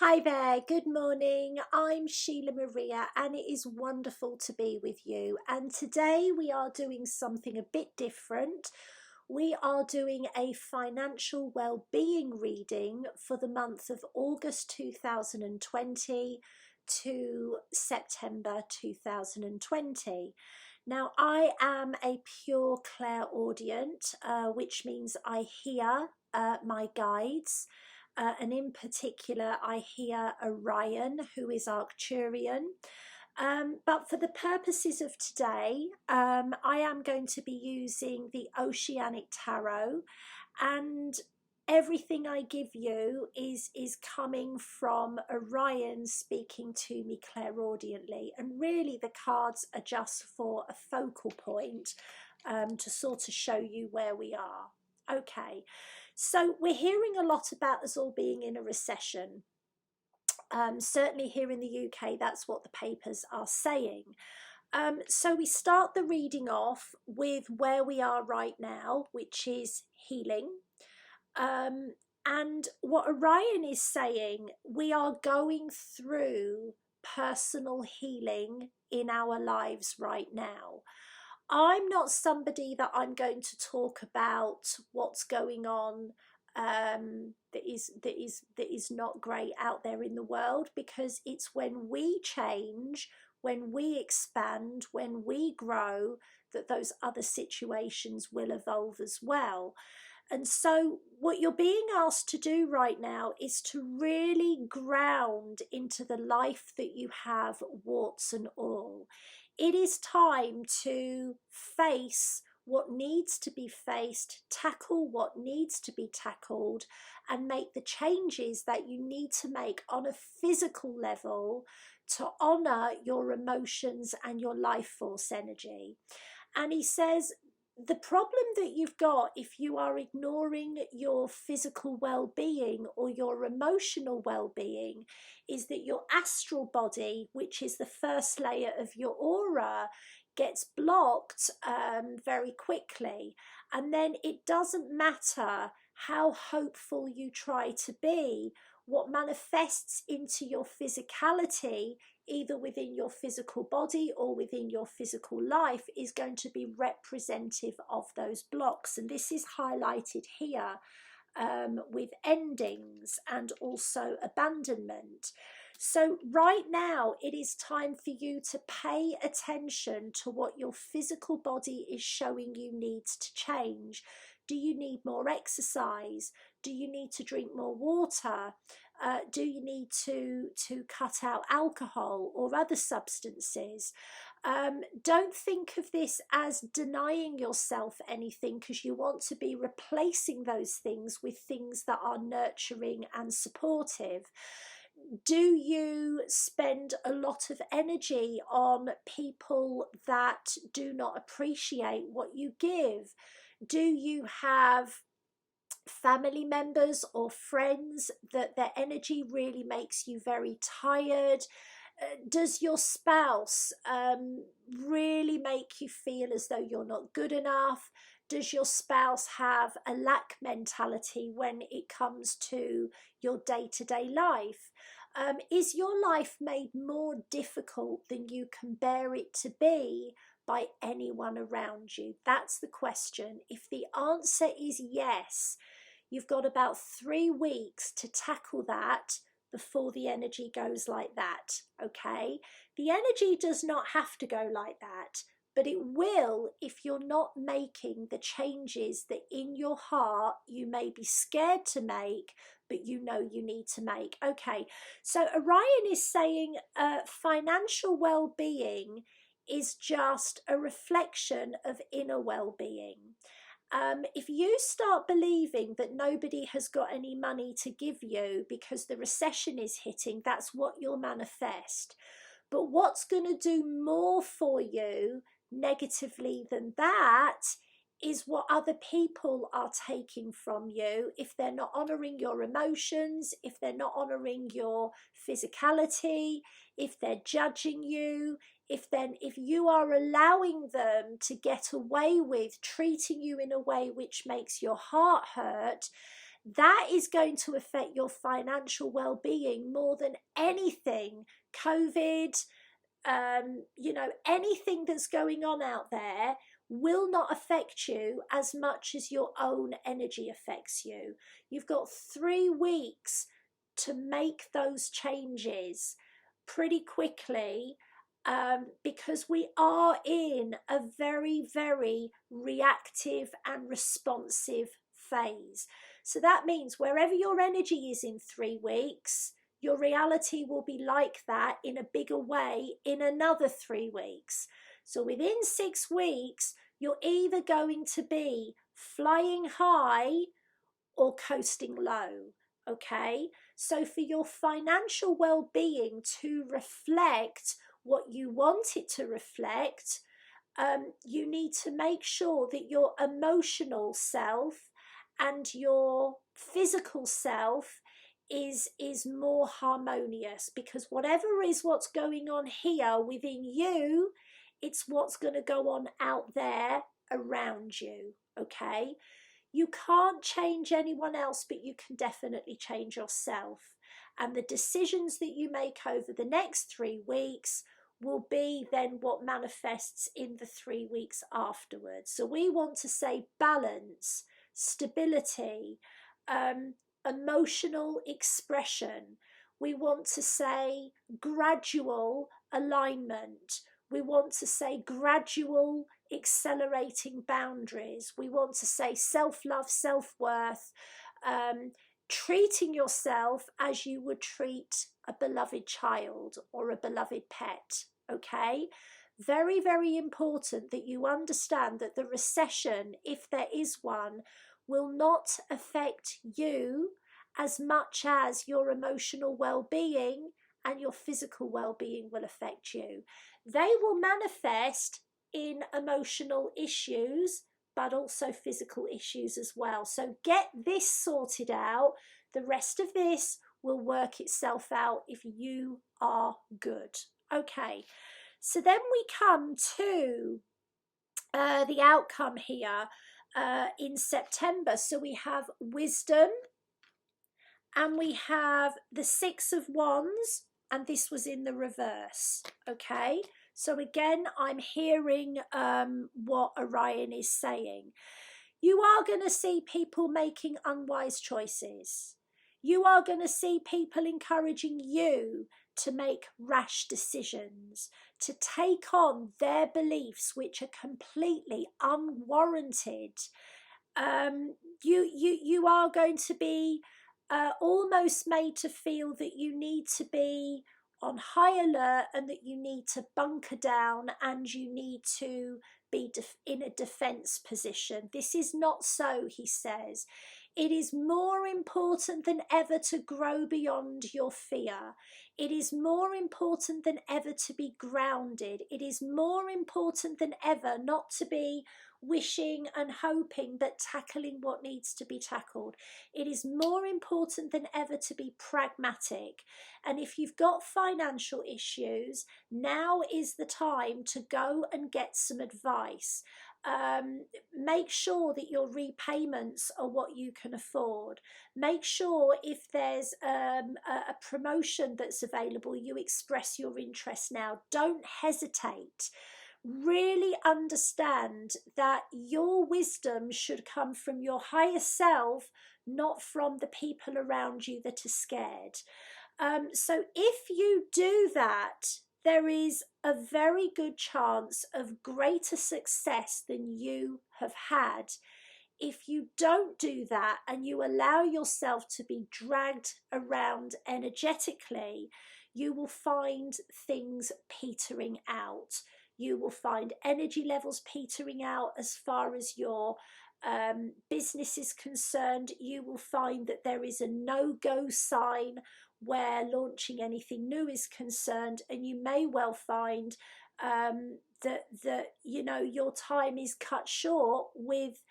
Hi there, good morning. I'm Sheila Maria, and it is wonderful to be with you. And today we are doing something a bit different. We are doing a financial well-being reading for the month of August 2020 to September 2020. Now, I am a pure clairaudient, which means I hear my guides. And in particular, I hear Orion, who is Arcturian. But for the purposes of today, I am going to be using the Oceanic Tarot, and everything I give you is coming from Orion speaking to me clairaudiently. And really, the cards are just for a focal point to sort of show you where we are. Okay, so we're hearing a lot about us all being in a recession. Certainly here in the UK, that's what the papers are saying. So we start the reading off with where we are right now, which is healing. And what Orion is saying, we are going through personal healing in our lives right now. I'm not somebody that I'm going to talk about what's going on that is not great out there in the world, because it's when we change, when we expand, when we grow, that those other situations will evolve as well. And so what you're being asked to do right now is to really ground into the life that you have, warts and all. It is time to face what needs to be faced, tackle what needs to be tackled, and make the changes that you need to make on a physical level to honour your emotions and your life force energy. And he says, the problem that you've got if you are ignoring your physical well-being or your emotional well-being is that your astral body, which is the first layer of your aura, gets blocked very quickly. And then it doesn't matter how hopeful you try to be, what manifests into your physicality, either within your physical body or within your physical life, is going to be representative of those blocks. And this is highlighted here with endings and also abandonment. So right now it is time for you to pay attention to what your physical body is showing you needs to change. Do you need more exercise? Do you need to drink more water? Do you need to cut out alcohol or other substances? Don't think of this as denying yourself anything, because you want to be replacing those things with things that are nurturing and supportive. Do you spend a lot of energy on people that do not appreciate what you give? Do you have family members or friends that their energy really makes you very tired? Does your spouse really make you feel as though you're not good enough? Does your spouse have a lack mentality when it comes to your day-to-day life? Is your life made more difficult than you can bear it to be by anyone around you? That's the question. If the answer is yes, you've got about 3 weeks to tackle that before the energy goes like that, okay? The energy does not have to go like that, but it will if you're not making the changes that in your heart you may be scared to make, but you know you need to make. Okay, so Orion is saying financial well-being is just a reflection of inner well-being. If you start believing that nobody has got any money to give you because the recession is hitting, that's what you'll manifest. But what's going to do more for you negatively than that is what other people are taking from you if they're not honouring your emotions, if they're not honouring your physicality, if they're judging you, if you are allowing them to get away with treating you in a way which makes your heart hurt, That is going to affect your financial well-being more than anything. COVID, anything that's going on out there will not affect you as much as your own energy affects you. You've got 3 weeks to make those changes pretty quickly, because we are in a very, very reactive and responsive phase. So that means wherever your energy is in 3 weeks, your reality will be like that in a bigger way in another 3 weeks. So within 6 weeks, you're either going to be flying high or coasting low. Okay, so for your financial well-being to reflect what you want it to reflect, you need to make sure that your emotional self and your physical self is more harmonious, because whatever is what's going on here within you, it's what's going to go on out there around you. Okay, you can't change anyone else, but you can definitely change yourself. And the decisions that you make over the next 3 weeks will be then what manifests in the 3 weeks afterwards. So we want to say balance, stability, emotional expression. We want to say gradual alignment. We want to say gradual accelerating boundaries. We want to say self-love, self-worth, treating yourself as you would treat a beloved child or a beloved pet. Okay, very, very important that you understand that the recession, if there is one, will not affect you as much as your emotional well-being and your physical well-being will affect you. They will manifest in emotional issues, but also physical issues as well. So get this sorted out. The rest of this will work itself out if you are good. Okay, so then we come to the outcome here in September. So we have wisdom, and we have the 6 of Wands, and this was in the reverse. Okay, so again, I'm hearing what Orion is saying. You are going to see people making unwise choices. You are going to see people encouraging you to make rash decisions, to take on their beliefs which are completely unwarranted. You are going to be almost made to feel that you need to be on high alert and that you need to bunker down and you need to be in a defense position. This is not so, he says. It is more important than ever to grow beyond your fear. It is more important than ever to be grounded. It is more important than ever not to be wishing and hoping, but tackling what needs to be tackled. It is more important than ever to be pragmatic. And if you've got financial issues, now is the time to go and get some advice. Make sure that your repayments are what you can afford. Make sure if there's a promotion that's available, you express your interest now. Don't hesitate. Really understand that your wisdom should come from your higher self, not from the people around you that are scared. So if you do that, there is a very good chance of greater success than you have had. If you don't do that and you allow yourself to be dragged around energetically, you will find things petering out. You will find energy levels petering out as far as your business is concerned. You will find that there is a no-go sign where launching anything new is concerned, and you may well find that your time is cut short with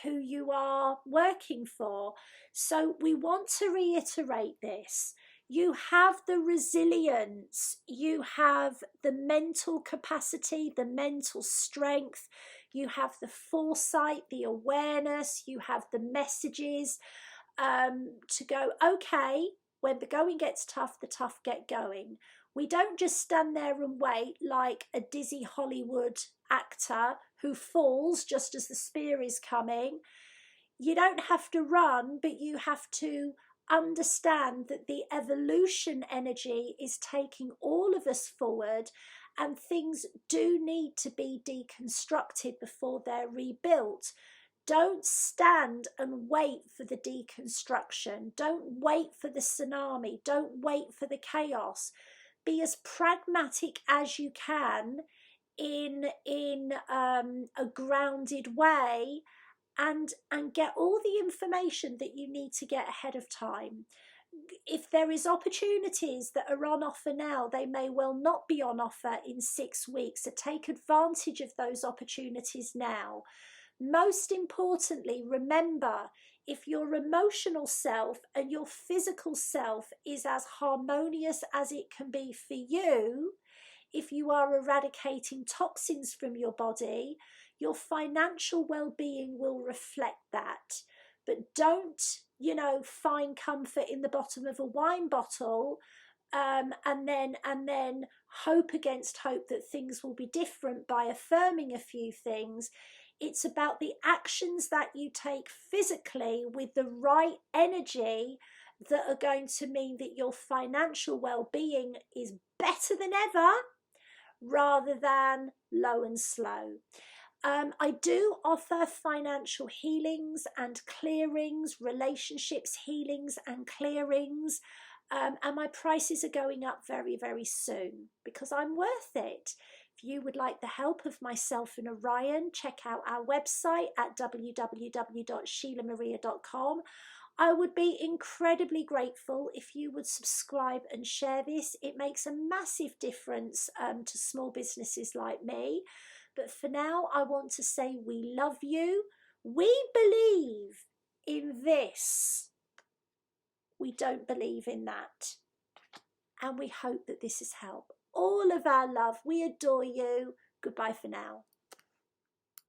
who you are working for. So we want to reiterate this. You have the resilience, you have the mental capacity, the mental strength, you have the foresight, the awareness, you have the messages. to go, okay, when the going gets tough, the tough get going. We don't just stand there and wait like a dizzy Hollywood actor who falls just as the spear is coming. You don't have to run, but you have to understand that the evolution energy is taking all of us forward, and things do need to be deconstructed before they're rebuilt. Don't stand and wait for the deconstruction. Don't wait for the tsunami. Don't wait for the chaos. Be as pragmatic as you can in a grounded way, and get all the information that you need to get ahead of time. If there is opportunities that are on offer now, they may well not be on offer in 6 weeks. So take advantage of those opportunities now. Most importantly, remember, if your emotional self and your physical self is as harmonious as it can be for you, if you are eradicating toxins from your body, your financial well-being will reflect that. But don't, find comfort in the bottom of a wine bottle, and then hope against hope that things will be different by affirming a few things. It's about the actions that you take physically with the right energy that are going to mean that your financial well-being is better than ever, rather than low and slow. I do offer financial healings and clearings, relationships healings and clearings, and my prices are going up very, very soon because I'm worth it. If you would like the help of myself and Orion, check out our website at www.sheilamaria.com. I would be incredibly grateful if you would subscribe and share this. It makes a massive difference to small businesses like me. But for now, I want to say we love you. We believe in this. We don't believe in that. And we hope that this has helped. All of our love. We adore you. Goodbye for now.